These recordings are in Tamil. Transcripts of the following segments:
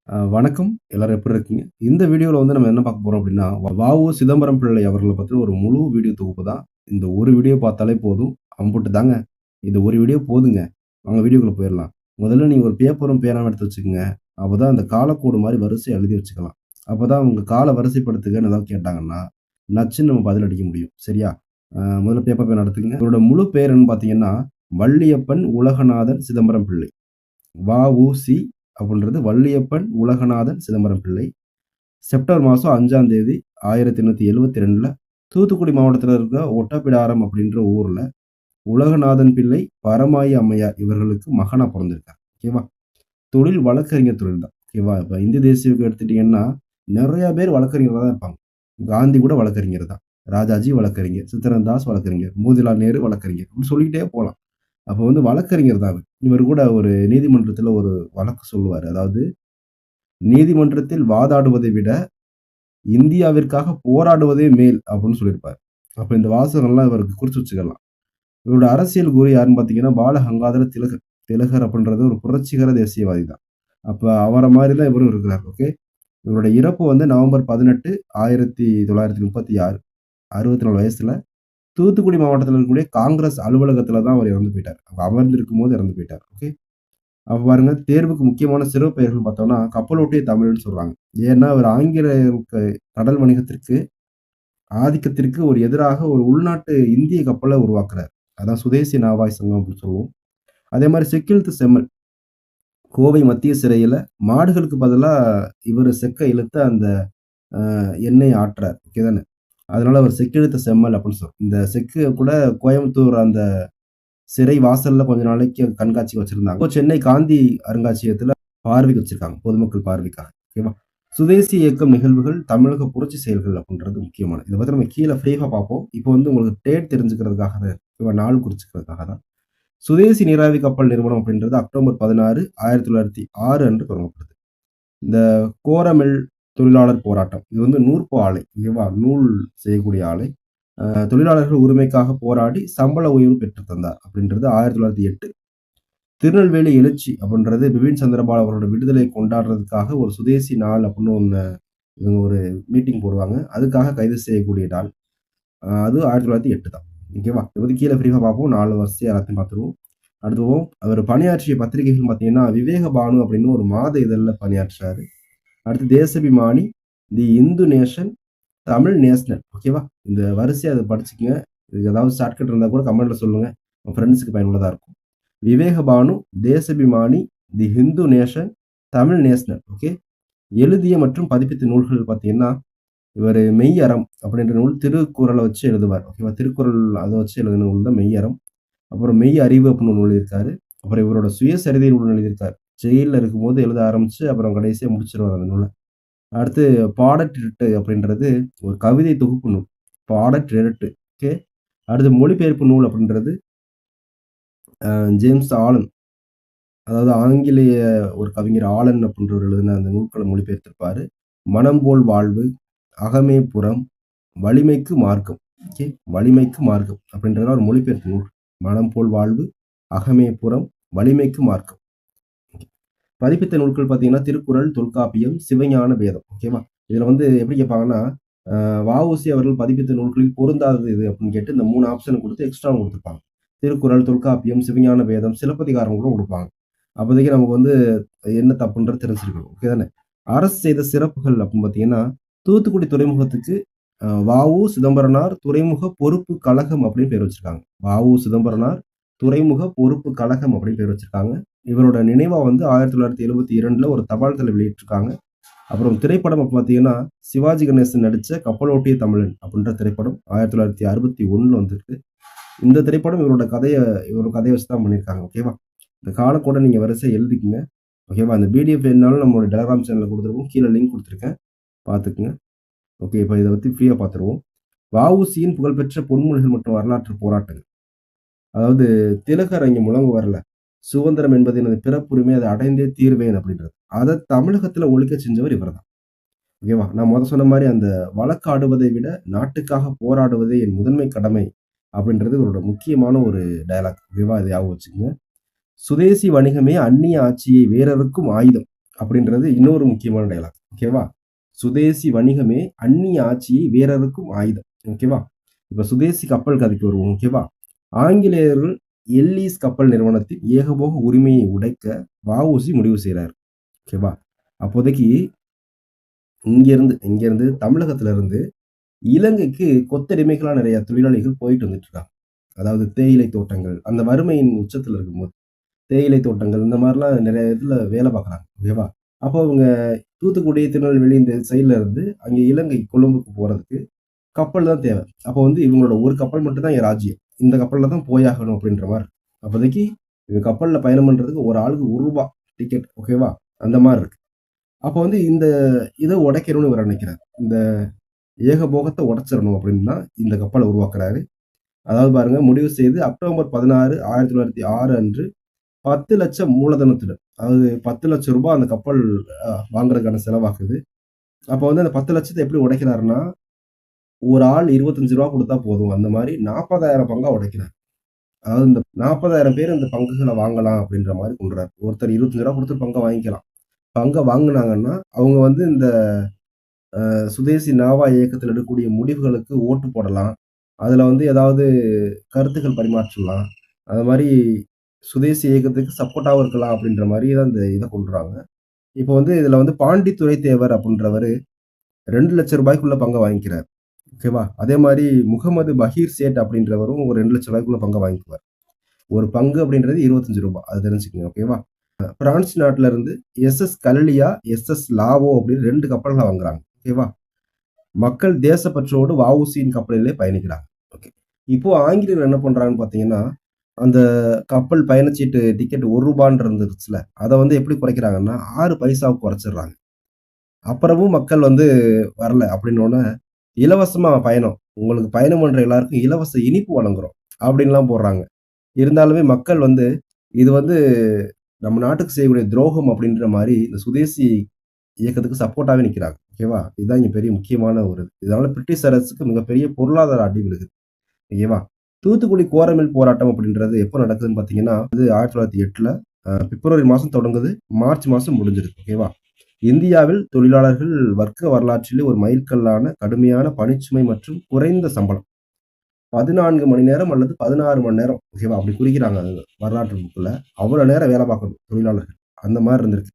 வணக்கம். எல்லாரும் எப்படி இருக்கீங்க? இந்த வீடியோல வந்து நம்ம என்ன பார்க்க போறோம் அப்படின்னா, வ.உ. சிதம்பரம் பிள்ளை அவர்கள பத்தின ஒரு முழு வீடியோ தொகுப்பு தான். இந்த ஒரு வீடியோ பார்த்தாலே போதும். அம்புட்டு தாங்க. இந்த ஒரு வீடியோ போதுங்க. வாங்க வீடியோக்குள்ள போயிரலாம். முதல்ல நீங்க ஒரு பேப்பரும் பேனாவும் எடுத்து வச்சுக்கங்க. அப்பதான் அந்த காலக்கோடு மாரி வரிசையா எழுதி வச்சுக்கலாம். அப்பதான் உங்க கால வரிசைப்படுத்துங்கன்னு ஏதாவது கேட்டாங்கன்னா, நச்சுன்னு நம்ம பதில் அடிக்க முடியும். சரியா? முதல்ல பேப்பர், பேனா எடுத்துக்கங்க. இவரோட முழு பேர் என்னன்னு பார்த்தீங்கன்னா, வள்ளியப்பன் உலகநாதன் சிதம்பரம் பிள்ளை. வ.உ.சி. அப்படின்றது வள்ளியப்பன் உலகநாதன் சிதம்பரம் பிள்ளை. செப்டம்பர் மாதம் 5ஆம் தேதி 1872ல தூத்துக்குடி மாவட்டத்தில் இருக்க ஒட்டப்பிடாரம் அப்படின்ற ஊர்ல உலகநாதன் பிள்ளை, பரமாயி அம்மையார் இவர்களுக்கு மகனா பொறந்திருக்கார். ஓகேவா? தொழில் வழக்கறிஞர் தொழில் தான். ஓகேவா? இப்ப இந்திய தேசியத்துக்கு எடுத்துட்டீங்கன்னா, நெறைய பேர் வழக்கறிஞர்களா தான் இருப்பாங்க. காந்தி கூட வழக்கறிஞர் தான். ராஜாஜி வழக்கறிஞர், சித்தரன் தாஸ் வழக்கறிஞர், மோதிலால் நேரு வழக்கறிஞர். இப்படி சொல்லிக்கிட்டே போலாம். அப்ப வந்து வழக்கறிஞர் தான் அவரு. இவரு கூட ஒரு நீதிமன்றத்துல ஒரு வழக்கு சொல்லுவாரு. அதாவது, நீதிமன்றத்தில் வாதாடுவதை விட இந்தியாவிற்காக போராடுவதே மேல் அப்படின்னு சொல்லியிருப்பாரு. அப்ப இந்த வாசகம்லாம் இவருக்கு குறிச்சு வச்சுக்கலாம். இவரோட அரசியல் குரு யாருன்னு பார்த்தீங்கன்னா, பால கங்காதர திலகர். திலகர் அப்படின்றது ஒரு புரட்சிகர தேசியவாதி தான். அப்ப அவர மாரி தான் இவரும் இருக்கிறார். ஓகே. இவருடைய இறப்பு வந்து நவம்பர் 18, 1936. 64 வயசுல தூத்துக்குடி மாவட்டத்தில இருக்கக்கூடிய காங்கிரஸ் அலுவலகத்தில தான் அவர் இறந்து போயிட்டார். அமர்ந்திருக்கும்போது இறந்து போயிட்டார். ஓகே. அப்ப பாருங்க, தேர்வுக்கு முக்கியமான சிறப்பு பெயர்கள் பார்த்தோம்னா, கப்பலோட்டிய தமிழ்ன்னு சொல்றாங்க. ஏன்னா, அவர் ஆங்கில கடல் வணிகத்திற்கு, ஆதிக்கத்திற்கு ஒரு எதிராக ஒரு உள்நாட்டு இந்திய கப்பல உருவாக்குறார். அதான் சுதேசி நாவாய் சங்கம் அப்படின்னு சொல்லுவோம். அதே மாரி செக்கிழுத்து செம்மல். கோவை மத்திய சிறையில மாடுகளுக்கு பதிலா இவரு செக்க இழுத்து அந்த எண்ணெய் ஆட்டுறார். ஓகே தானே? அதனால அவர் செக்கிழுத்த செம்மல் அப்படின்னு இந்த செக்கு கூட கோயம்புத்தூர் அந்த சிறை வாசல்ல கொஞ்ச நாளைக்கு கண்காட்சிக்கு வச்சிருந்தாங்க. இப்போ சென்னை காந்தி அருங்காட்சியகத்துல பார்வைக்கு வச்சிருக்காங்க. பொதுமக்கள் பார்வைக்காக. ஓகேவா? சுதேசி இயக்கம் நிகழ்வுகள், தமிழக புரட்சி செயல்கள் அப்படின்றது முக்கியமானது. இத பத்தி நம்ம கீழ பிரீஃபா பார்ப்போம். இப்போ வந்து உங்களுக்கு டேட் தெரிஞ்சுக்கிறதுக்காக தான் இருக்கு. ஓகேவா? நாள் குறிச்சுக்கிறதுக்காக தான். சுதேசி நீராவி கப்பல் நிறுவனம் அப்படின்றது அக்டோபர் 16, 1906 அன்று தொடங்கப்படுது. இந்த கோரமில் தொழிலாளர் போராட்டம். இது வந்து நூற்பு ஆலை. ஓகேவா? நூல் செய்யக்கூடிய ஆலை. தொழிலாளர்கள் உரிமைக்காக போராடி சம்பள உயர்வு பெற்று தந்தார் அப்படின்றது 1908. திருநெல்வேலி எழுச்சி அப்படின்றது பிபின் சந்திரபால் அவரோட விடுதலை கொண்டாடுறதுக்காக ஒரு சுதேசி நாள் அப்படின்னு ஒண்ணு இவங்க ஒரு மீட்டிங் போடுவாங்க. அதுக்காக கைது செய்யக்கூடிய நாள். அது 1908 தான். ஓகேவா? இத பத்தி கீழ பிரீஃபா பார்ப்போம். 4 வரிசையா எல்லாத்தையும் பார்த்துருவோம். அடுத்து போவோம். அவர் பணியாற்றிய பத்திரிகைகள் பார்த்தீங்கன்னா, விவேக பானு அப்படின்னு ஒரு மாத இதழ்ல பணியாற்றுறாரு. அடுத்து தேசபிமானி, தி இந்து நேஷன், தமிழ் நேஷனல். ஓகேவா? இந்த வரிசையா அத படிச்சுக்கங்க. இதுக்கு ஏதாவது ஷார்ட்கட் இருந்தா கூட கமெண்ட்ல சொல்லுங்க. உங்க ஃப்ரெண்ட்ஸ்க்கு பயனுள்ளதா இருக்கும். Vivekabhanu, Desabhimani, the Hindu nation, Tamil national. Okay. எழுதிய மற்றும் பதிப்பித்த நூல்கள் பார்த்தீங்கன்னா, இவரு மெய்யறம் அப்படின்ற நூல் திருக்குறள வச்சு எழுதுவார். ஓகேவா? திருக்குறள் அத வச்சு எழுதின நூல் தான் மெய்யறம். அப்புறம் மெய் அறிவு அப்படின்னு ஒரு நூல் எழுதியிருக்காரு. அப்புறம் இவரோட சுயசரிதை நூல் எழுதியிருக்காரு. ஜெயில்ல இருக்கும்போது எழுத ஆரம்பிச்சு, அப்புறம் கடைசியா முடிச்சிருவாரு அந்த நூல. அடுத்து பாடற்றிரட்டு அப்படின்றது ஒரு கவிதை தொகுப்பு நூல். பாடற்றிரட்டு. ஓகே. அடுத்து மொழிபெயர்ப்பு நூல் அப்படின்றது ஜேம்ஸ் ஆலன். அதாவது ஆங்கிலேய ஒரு கவிஞர் ஆலன் அப்படின்றவர் எழுதின அந்த நூல்கள மொழிபெயர்த்திருப்பாரு. மனம் போல் வாழ்வு, அகமே புறம், வலிமைக்கு மார்க்கம். ஓகே. வலிமைக்கு மார்க்கம் அப்படின்றதெல்லாம் ஒரு மொழிபெயர்ப்பு நூல். மனம் போல் வாழ்வு, அகமே புறம், வலிமைக்கு மார்க்கம். பதிப்பித்த நூல்கள் பார்த்தீங்கன்னா, திருக்குறள், தொல்காப்பியம், சிவஞான வேதம். ஓகேவா? இதுல வந்து எப்படி கேட்பாங்கன்னா, வ.உ.சி. அவர்கள் பதிப்பித்த நூல்களில் பொருந்தாதது எது அப்படின்னு கேட்டு இந்த 3 ஆப்ஷன் குடுத்து எக்ஸ்ட்ராவும் குடுத்துருப்பாங்க. திருக்குறள், தொல்காப்பியம், சிவஞான வேதம், சிலப்பதிகாரம் கூட குடுப்பாங்க. அப்போதைக்கு நமக்கு வந்து என்ன தப்புன்றது தெரிஞ்சிருக்கணும். ஓகே தானே? அரசு செய்த சிறப்புகள் அப்படின்னு பார்த்தீங்கன்னா, தூத்துக்குடி துறைமுகத்துக்கு வ.உ. சிதம்பரனார் துறைமுக பொறுப்பு கழகம் அப்படின்னு பேர் வச்சிருக்காங்க. வ.உ. சிதம்பரனார் துறைமுக பொறுப்பு கழகம் அப்படின்னு பேர் வச்சிருக்காங்க. இவரோட நினைவா வந்து 1972ல ஒரு தபால் தலை வெளியிட்டிருக்காங்க. அப்புறம் திரைப்படம் அப்ப பார்த்தீங்கன்னா, சிவாஜி கணேசன் நடிச்ச கப்பலோட்டிய தமிழன் அப்படின்ற திரைப்படம் 1961ல வந்திருக்கு. இந்த திரைப்படம் இவரோட கதைய வச்சு தான் பண்ணியிருக்காங்க. ஓகேவா? இந்த காலக்கோட நீங்க வரிசையா எழுதிக்கங்க. ஓகேவா? அந்த பிடிஎஃப் வேணுனாலும் நம்மளோட டெலகிராம் சேனல்ல குடுத்துருக்கோம். கீழ லிங்க் குடுத்துருக்கேன். பார்த்துக்கங்க. ஓகே. இப்ப இத பத்தி ஃப்ரீயா பார்த்துருவோம். வ.உ.சி.யின் புகழ்பெற்ற பொன்மொழிகள் மற்றும் வரலாற்று போராட்டங்கள். அதாவது திலகர் இங்க முழங்குவார்ல, சுதந்திரம் என்பது எனது பிறப்புரிமை, அதை அடைந்தே தீருவேன் அப்படின்றது. அத தமிழகத்துல ஒழிக்க செஞ்சவர் இவர்தான். ஓகேவா? நான் சொன்ன மாரி அந்த வழக்காடுவதை விட நாட்டுக்காக போராடுவதே என் முதன்மை கடமை அப்படின்றது இவரோட முக்கியமான ஒரு டயலாக். ஓகேவா? இத ஞாபகம் வச்சுக்கங்க. சுதேசி வணிகமே அந்நிய ஆட்சியை வேரறுக்கும் ஆயுதம் அப்படின்றது இன்னொரு முக்கியமான டயலாக். ஓகேவா? சுதேசி வணிகமே அந்நிய ஆட்சியை வேறறுக்கும் ஆயுதம். ஓகேவா? இப்ப சுதேசி கப்பல் கதைக்கு வருவோம். ஓகேவா? ஆங்கிலேயர்கள் எல்லீஸ் கப்பல் நிறுவனத்தின் ஏகபோக உரிமையை உடைக்க வ.உ.சி முடிவு செய்றாரு. ஓகேவா? அப்போதைக்கு இங்க இருந்து தமிழகத்துல இருந்து இலங்கைக்கு கொத்தடிமைகளா நிறைய தொழிலாளிகள் போயிட்டு வந்துட்டு இருக்காங்க. அதாவது தேயிலை தோட்டங்கள், அந்த வறுமையின் உச்சத்துல இருக்கும்போது, தேயிலை தோட்டங்கள் இந்த மாரிலாம் நிறைய இதுல வேலை பார்க்குறாங்க. ஓகேவா? அப்போ அவங்க தூத்துக்குடி, திருநெல்வேலி இந்த சைட்ல இருந்து அங்கே இலங்கை கொழும்புக்கு போறதுக்கு கப்பல் தான் தேவை. அப்போ வந்து இவங்களோட ஒரு கப்பல் மட்டும் தான் என் ராஜ்யம். இந்த கப்பல்ல தான் போயாகணும் அப்படின்ற மாரி இருக்கு. அப்போதைக்கு இவங்க கப்பல்ல பயணம் பண்றதுக்கு ஒரு ஆளுக்கு ரூ. 1 டிக்கெட். ஓகேவா? அந்த மாரி இருக்கு. அப்போ வந்து இந்த இத உடைக்கணும்னு இவர் நினைக்கிறார். இந்த ஏகபோகத்த உடைச்சிரணும் அப்டின்னா, இந்த கப்பல உருவாக்குறாரு. அதாவது பாருங்க, முடிவு செய்து அக்டோபர் 16, 1906 அன்று 10,00,000 மூலதனத்துடன், அதாவது ரூ. 10,00,000 அந்த கப்பல் வாங்குறதுக்கான செலவாகுது. அப்போ வந்து அந்த 10,00,000 எப்படி உடைக்கிறாருன்னா, ஒரு ஆள் ரூ. 25 குடுத்தா போதும். அந்த மாரி 40,000 பங்கா உடைக்கிறார். அதாவது இந்த 40,000 பேர் இந்த பங்குகள வாங்கலாம் அப்டின்ற மாரி கொண்டுறாரு. ஒருத்தர் ரூ. 25 குடுத்து பங்க வாங்கிக்கலாம். பங்க வாங்குனாங்கன்னா, அவங்க வந்து இந்த சுதேசி நாவா இயக்கத்துல எடுக்கக்கூடிய முடிவுகளுக்கு ஓட்டு போடலாம். அதுல வந்து ஏதாவது கருத்துக்கள் பரிமாற்றலாம். அது மாரி சுதேசி இயக்கத்துக்கு சப்போர்ட்டாவும் இருக்கலாம் அப்படின்ற மாரி தான் இந்த இத கொண்டுவராங்க. இப்போ வந்து இதுல வந்து பாண்டித்துரை தேவர் அப்படின்றவரு ரூ. 2,00,000க்குள்ள பங்க வாங்கிக்கிறார். ஓகேவா? அதே மாரி முகமது பகீர் சேட் அப்படின்றவரும் ஒரு ரூ. 2,00,000க்குள்ள பங்க வாங்கிக்குவார். ஒரு பங்கு அப்படின்றது ரூ. 25. அது தெரிஞ்சுக்கங்க. ஓகேவா? பிரான்ஸ் நாட்டுல இருந்து எஸ்.எஸ். கலலியா, எஸ்.எஸ். லாவோ அப்படின்னு 2 கப்பல்கள வாங்குறாங்க. ஓகேவா? மக்கள் தேசப்பற்றோடு வ.உ.சியின் கப்பலிலே பயணிக்கிறாங்க. ஓகே. இப்போ ஆங்கிலேயர் என்ன பண்றாங்கன்னு பார்த்தீங்கன்னா, அந்த கப்பல் பயணச்சீட்டு டிக்கெட் ரூ. 1 இருந்துச்சுல்ல, அத வந்து எப்படி குறைக்கிறாங்கன்னா, 6 பைசாவுக்கு குறைச்சிடுறாங்க. அப்புறமும் மக்கள் வந்து வரல அப்படின்னோன, இலவசமா பயணம். உங்களுக்கு பயணம் பண்ற எல்லாருக்கும் இலவச இனிப்பு வழங்குறோம். அப்படின்லாம் போடுறாங்க. இருந்தாலுமே மக்கள் வந்து, இது வந்து நம்ம நாட்டுக்கு செய்யக்கூடிய துரோகம் அப்படின்ற மாரி இந்த சுதேசி இயக்கத்துக்கு சப்போர்ட்டாவே நிக்கிறாங்க. ஓகேவா? இதுதான் இங்க பெரிய முக்கியமான ஒரு இது. இதனால பிரிட்டிஷ் அரசுக்கு மிகப்பெரிய பொருளாதார அடி விழுகுது. ஓகேவா? தூத்துக்குடி கோரமில் போராட்டம் அப்படின்றது எப்போ நடக்குதுன்னு பார்த்தீங்கன்னா, அது 1908ல பிப்ரவரி மாசம் தொடங்குது. மார்ச் மாசம் முடிஞ்சிருது. ஓகேவா? இந்தியாவில் தொழிலாளர்கள் வர்க்க வரலாற்றிலே ஒரு மைல்கல்லான கடுமையான பணிச்சுமை மற்றும் குறைந்த சம்பளம். 14 மணி நேரம் அல்லது 16 மணி நேரம். ஓகேவா? அப்படி குறிக்கிறாங்க அது வரலாற்று புக்ல. அவ்வளோ நேரம் வேலை பார்க்கணும் தொழிலாளர்கள். அந்த மாரி இருந்திருக்கு.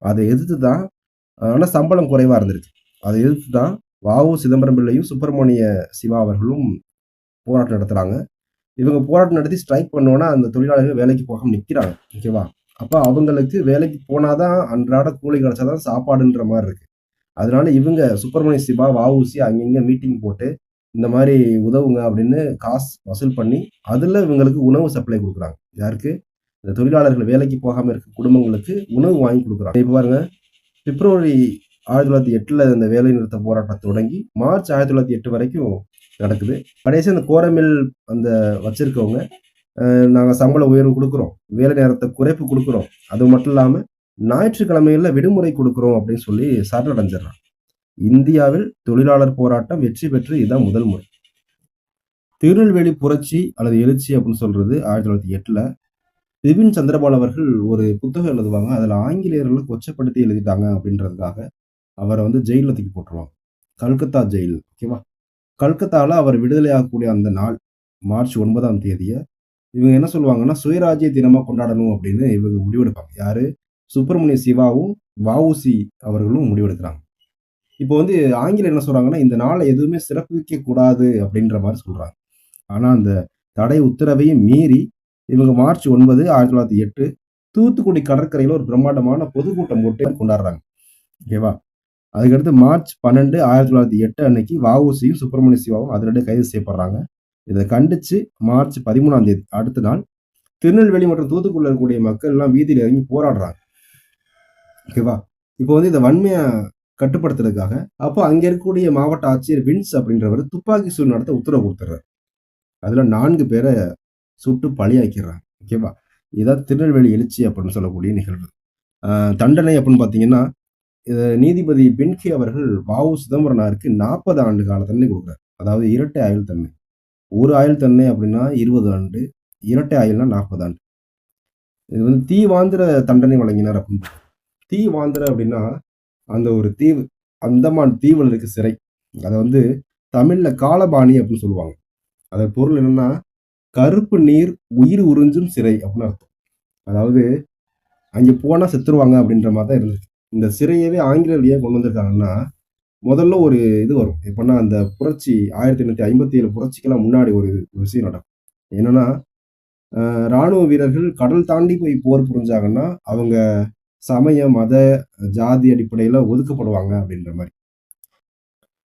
அத எதிர்த்து தான், ஆனா சம்பளம் குறைவா இருந்திருக்கு. அத எதிர்த்து தான் வ.உ. சிதம்பரம் பிள்ளையும், சுப்பிரமணிய சிவா அவர்களும் போராட்டம் நடத்துறாங்க. இவங்க போராட்டம் நடத்தி ஸ்ட்ரைக் பண்ணோன, அந்த தொழிலாளர்கள் வேலைக்கு போகாம நிக்கிறாங்க. ஓகேவா? அப்ப அவங்களுக்கு வேலைக்கு போனா தான் அன்றாட கூலி கிடைச்சா தான் சாப்பாடுன்ற மாரி இருக்கு. அதனால இவங்க சுப்பிரமணிய சிவா, வ.உ.சி அங்கங்க மீட்டிங் போட்டு, இந்த மாரி உதவுங்க அப்படின்னு காசு வசூல் பண்ணி, அதுல இவங்களுக்கு உணவு சப்ளை குடுக்குறாங்க. யாருக்கு? இந்த தொழிலாளர்கள் வேலைக்கு போகாம இருக்க குடும்பங்களுக்கு உணவு வாங்கி குடுக்குறாங்க. இப்ப பாருங்க, பிப்ரவரி 1908ல இந்த வேலைநிறுத்த போராட்டம் தொடங்கி, மார்ச் 1908 வரைக்கும் நடக்குது. கடைசியா அந்த கோரமில் அந்த வச்சிருக்கவங்க, நாங்க சம்பள உயர்வு குடுக்குறோம். வேலை நேரத்த குறைப்பு குடுக்குறோம். அது மட்டும் இல்லாம, ஞாயிற்றுக்கிழமைகள்ல விடுமுறை குடுக்குறோம் அப்படின்னு சொல்லி சரணடைஞ்சிடுறாங்க. இந்தியாவில் தொழிலாளர் போராட்டம் வெற்றி பெற்று இதுதான் முதல் முறை. திருநெல்வேலி புரட்சி அல்லது எழுச்சி அப்படின்னு சொல்றது 1908ல பிபின் சந்திரபால் அவர்கள் ஒரு புத்தகம் எழுதுவாங்க. அதுல ஆங்கிலேயர்கள கொச்சப்படுத்தி எழுதிட்டாங்க அப்படின்றதுக்காக, அவர வந்து ஜெயில்ல தூக்கி போட்டுருவாங்க. கல்கத்தா ஜெயில். ஓகேவா? கல்கத்தால அவர் விடுதலை ஆகக்கூடிய அந்த நாள், மார்ச் 9ஆம் தேதிய, இவங்க என்ன சொல்லுவாங்கன்னா, சுயராஜ்ய தினமா கொண்டாடணும் அப்படின்னு இவங்க முடிவெடுப்பாங்க. யாரு? சுப்பிரமணிய சிவாவும், வ.உ.சி அவர்களும் முடிவெடுக்கிறாங்க. இப்போ வந்து ஆங்கிலேயர் என்ன சொல்றாங்கன்னா, இந்த நாள எதுவுமே சிறப்பிக்கக் கூடாது அப்படின்ற மாரி சொல்றாங்க. ஆனா, அந்த தடை உத்தரவையும் மீறி, இவங்க மார்ச் 9, 1908 தூத்துக்குடி கடற்கரையில ஒரு பிரம்மாண்டமான பொதுக்கூட்டம் போட்டு கொண்டாடுறாங்க. ஓகேவா? அதுக்கடுத்து மார்ச் 12, 1908 அன்னைக்கு வ.உ.சியும், சுப்பிரமணிய சிவாவும் அதிரடியா கைது செய்யப்படுறாங்க. இத கண்டிச்சு மார்ச் 13ஆம் தேதி அடுத்த நாள் திருநெல்வேலி மற்றும் தூத்துக்குடியில இருக்கக்கூடிய மக்கள் எல்லாம் வீதியில இறங்கி போராடுறாங்க. ஓகேவா? இப்போ வந்து இத வன்மையா கட்டுப்படுத்துறதுக்காக, அப்போ அங்க இருக்கக்கூடிய மாவட்ட ஆட்சியர் வின்ஸ் அப்படின்றவரு துப்பாக்கி சூடு நடத்த உத்தரவு குடுத்துறாரு. அதுல 4 பேர சுட்டு பலியாக்கிர்றாங்க. ஓகேவா? இதான் திருநெல்வேலி எழுச்சி அப்படின்னு சொல்லக்கூடிய நிகழ்வு. அ தண்டனை அப்படின்னு பார்த்தீங்கன்னா, நீதிபதி பென்கே அவர்கள் வ.உ. சிதம்பரனாருக்கு 40 ஆண்டு கால தண்டனை குடுக்குறாரு. அதாவது இரட்டை ஆயுள் தண்டனை. ஒரு ஆயுள் தண்டனை அப்படின்னா 20 ஆண்டு. இரட்டை ஆயுள்னா 40 ஆண்டு. இது வந்து தீவாந்திர தண்டனை வழங்கினார் அப்படின்னு. தீவாந்திர அப்படின்னா, அந்த ஒரு தீவு. அந்தமான் தீவுல இருக்க சிறை. அத வந்து தமிழ்ல காலபாணி அப்படின்னு சொல்லுவாங்க. அதன் பொருள் என்னன்னா, கருப்பு நீர் உயிர் உறிஞ்சும் சிறை அப்படின்னு அர்த்தம். அதாவது அங்க போனா செத்துருவாங்க அப்படின்ற மாரி தான் இருந்துச்சு. இந்த சிறையவே ஆங்கிலேயர் ஏன் கொண்டு வந்திருக்காங்கன்னா, முதல்ல ஒரு இது வரும். எப்பன்னா அந்த புரட்சி 1857 புரட்சிக்கெல்லாம் முன்னாடி ஒரு விஷயம் நடக்கும். என்னன்னா, ராணுவ வீரர்கள் கடல் தாண்டி போய் போர் புரிஞ்சாங்கன்னா, அவங்க சமய, மத, ஜாதி அடிப்படையில ஒதுக்கப்படுவாங்க அப்படின்ற மாரி.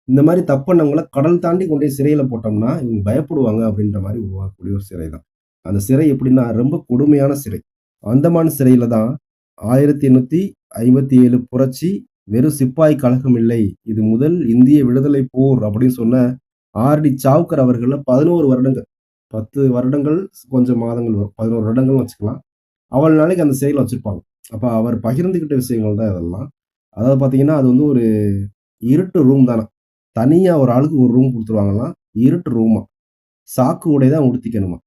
இந்த மாரி தப்பு பண்ணவங்கள கடல் தாண்டி கொண்டு போய் சிறையில போட்டோம்னா, இவங்க பயப்படுவாங்க அப்படின்ற மாரி உருவாக்கக்கூடிய ஒரு சிறை தான். அந்த சிறை எப்படின்னா, ரொம்ப கொடுமையான சிறை. அந்தமான் சிறையில தான் 1857 புரட்சி வெறும் சிப்பாய் கழகம் இல்லை. இது முதல் இந்திய விடுதலை போர் அப்படின்னு சொன்ன ஆர்.டி. சாவ்கர் அவர்கள 11 வருடங்கள் 10 வருடங்கள் கொஞ்சம் மாதங்கள் வரும். 11 வருடங்கள்னு வச்சுக்கலாம். அவ்வளவு நாளைக்கு அந்த சிறையில வச்சிருப்பாங்க. அப்ப அவர் பகிர்ந்துகிட்ட விஷயங்கள் தான் இதெல்லாம். அதாவது பார்த்தீங்கன்னா, அது வந்து ஒரு இருட்டு ரூம் தானாம். தனியா ஒரு ஆளுக்கு ஒரு ரூம் குடுத்துருவாங்களாம். இருட்டு ரூமாம். சாக்கு உடை தான் உடுத்திக்கணுமாம்.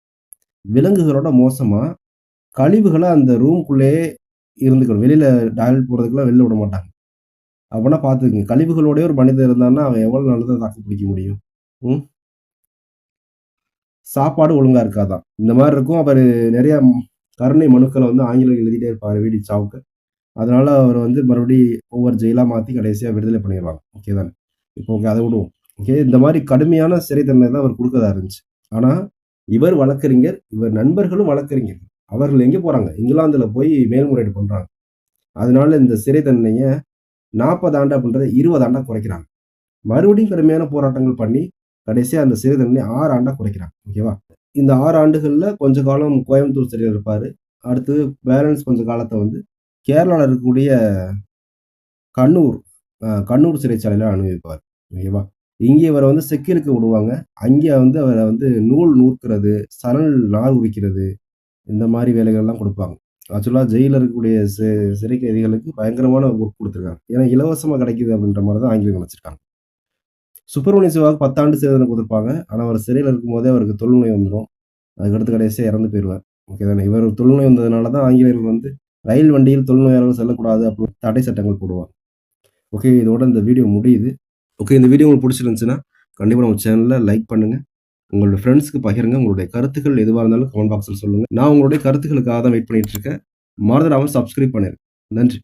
விலங்குகளோட மோசமா, கழிவுகள அந்த ரூம்க்குள்ளேயே இருந்துக்கணும். வெளியில டாய்லெட் போறதுக்குலாம் வெளில விட மாட்டாங்க. அப்பன்னா பார்த்துக்கங்க. கழிவுகளோடயே ஒரு மனிதன் இருந்தான்னா, அவன் எவ்வளவு நாள் தான் தாக்கு பிடிக்க முடியும்? ம். சாப்பாடு ஒழுங்கா இருக்காதாம். இந்த மாரி இருக்கும். அவரு நெறைய கருணை மனுக்கள வந்து ஆங்கிலம் எழுதிட்டே இருப்பாரு வி.டி. சாவுக்கு. அதனால அவர வந்து ஒவ்வொரு ஜெயிலா மாத்தி கடைசியா விடுதலை பண்ணிருவாங்க. ஓகே தானே. இப்போ ஓகே அத விடுவோம். ஓகே. இந்த மாரி கடுமையான சிறை தண்டனை தான் அவர் குடுக்கறதா இருந்துச்சு. ஆனா, இவர் வழக்கறிஞர், இவர் நண்பர்களும் வழக்கறிஞர். அவர்கள் எங்க போறாங்க? இங்கிலாந்துல போய் மேல்முறையீடு பண்றாங்க. அதனால இந்த சிறை தண்டனைய 40 ஆண்டு அப்படின்றத 20 ஆண்டா குறைக்கிறாங்க. மறுபடியும் கடுமையான போராட்டங்கள் பண்ணி, கடைசியா அந்த சிறை தண்டனைய 6 ஆண்டா குறைக்கிறாங்க. ஓகேவா? இந்த 6 ஆண்டுகள்ல கொஞ்ச காலம் கோயம்புத்தூர் சிறையில இருப்பாரு. அடுத்து பேலன்ஸ் கொஞ்ச காலத்த வந்து கேரளால இருக்கக்கூடிய கண்ணூர் கண்ணூர் சிறைச்சாலையில அனுபவிப்பார். ஓகேவா? இங்கே இவர வந்து செக்கிழுக்க விடுவாங்க. அங்கே வந்து அவர வந்து நூல் நூற்கிறது, சணல் நார் உரிக்கிறது, இந்த மாரி வேலைகள்லாம் குடுப்பாங்க. ஆக்சுவலா ஜெயில்ல இருக்கக்கூடிய சிறை கைதிகளுக்கு பயங்கரமான ஒர்க் குடுத்துருக்காங்க. ஏன்னா இலவசமா கிடைக்குது அப்படின்ற மாரி தான் ஆங்கிலேயர் நெனச்சிருக்காங்க. சுப்பிரமணிய சிவாவுக்கு 10 ஆண்டு சிறை தண்டனை குடுத்திருப்பாங்க. ஆனா அவர் சிறையில இருக்கும்போதே அவருக்கு தொழுநோய் வந்துரும். அதுக்கடுத்து கடைசியா இறந்து போயிருவார். ஓகே தானே. இவர் தொழுநோய் வந்ததுனால தான் ஆங்கிலேயர்கள் வந்து ரயில் வண்டியில் தொழுநோயாளர்கள் செல்லக்கூடாது அப்படின்னு தடை சட்டங்கள் போடுவாங்க. ஓகே. இதோட இந்த வீடியோ முடியுது. ஓகே. இந்த வீடியோ உங்களுக்கு பிடிச்சிருந்துச்சுன்னா, கண்டிப்பா நம்ம சேனல லைக் பண்ணுங்க. உங்களோட ஃப்ரெண்ட்ஸ்க்கு பகிருங்க. உங்களுடைய கருத்துக்கள் எதுவா இருந்தாலும் கமெண்ட் பாக்ஸ்ல சொல்லுங்க. நான் உங்களுடைய கருத்துக்களுக்காக தான் வெயிட் பண்ணிட்டு இருக்கேன். மறந்துடாம சப்ஸ்கிரைப் பண்ணிருங்க. நன்றி.